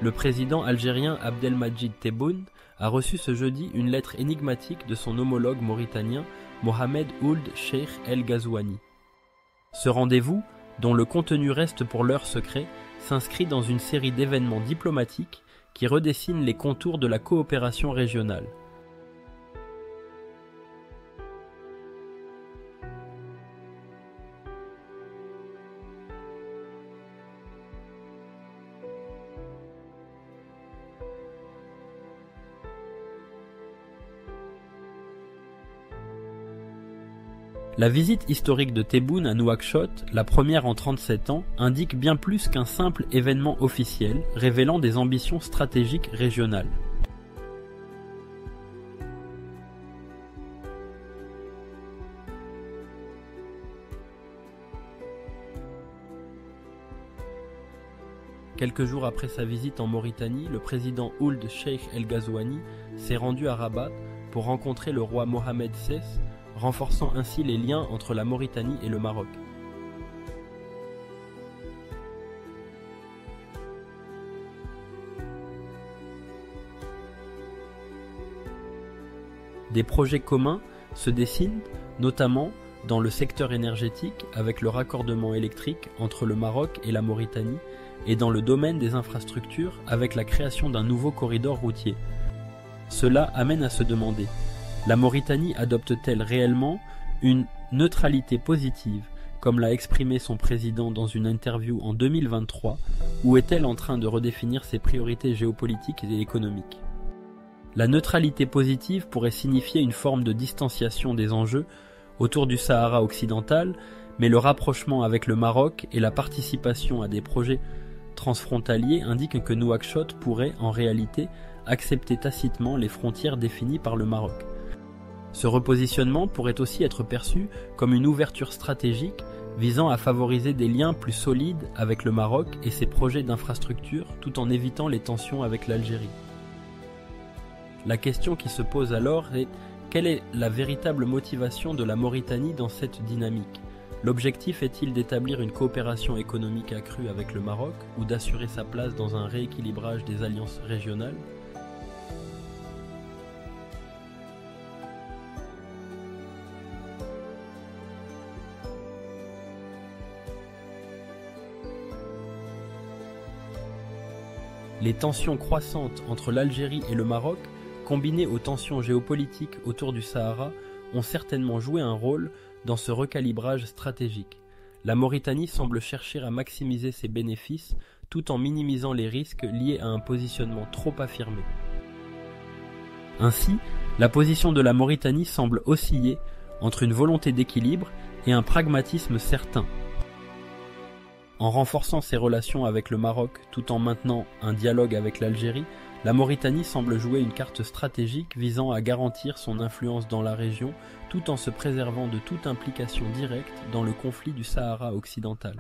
le président algérien Abdelmadjid Tebboune a reçu ce jeudi une lettre énigmatique de son homologue mauritanien Mohamed Ould Cheikh El Ghazouani. Ce rendez-vous, dont le contenu reste pour l'heure secret, s'inscrit dans une série d'événements diplomatiques qui redessinent les contours de la coopération régionale. La visite historique de Tebboune à Nouakchott, la première en 37 ans, indique bien plus qu'un simple événement officiel, révélant des ambitions stratégiques régionales. Quelques jours après sa visite en Mauritanie, le président Ould Cheikh El Ghazouani s'est rendu à Rabat pour rencontrer le roi Mohamed VI, renforçant ainsi les liens entre la Mauritanie et le Maroc. Des projets communs se dessinent, notamment dans le secteur énergétique avec le raccordement électrique entre le Maroc et la Mauritanie et dans le domaine des infrastructures avec la création d'un nouveau corridor routier. Cela amène à se demander: la Mauritanie adopte-t-elle réellement une neutralité positive, comme l'a exprimé son président dans une interview en 2023, ou est-elle en train de redéfinir ses priorités géopolitiques et économiques? La neutralité positive pourrait signifier une forme de distanciation des enjeux autour du Sahara occidental, mais le rapprochement avec le Maroc et la participation à des projets transfrontaliers indiquent que Nouakchott pourrait, en réalité, accepter tacitement les frontières définies par le Maroc. Ce repositionnement pourrait aussi être perçu comme une ouverture stratégique visant à favoriser des liens plus solides avec le Maroc et ses projets d'infrastructure tout en évitant les tensions avec l'Algérie. La question qui se pose alors est: quelle est la véritable motivation de la Mauritanie dans cette dynamique? L'objectif est-il d'établir une coopération économique accrue avec le Maroc ou d'assurer sa place dans un rééquilibrage des alliances régionales? Les tensions croissantes entre l'Algérie et le Maroc, combinées aux tensions géopolitiques autour du Sahara, ont certainement joué un rôle dans ce recalibrage stratégique. La Mauritanie semble chercher à maximiser ses bénéfices tout en minimisant les risques liés à un positionnement trop affirmé. Ainsi, la position de la Mauritanie semble osciller entre une volonté d'équilibre et un pragmatisme certain. En renforçant ses relations avec le Maroc tout en maintenant un dialogue avec l'Algérie, la Mauritanie semble jouer une carte stratégique visant à garantir son influence dans la région tout en se préservant de toute implication directe dans le conflit du Sahara occidental.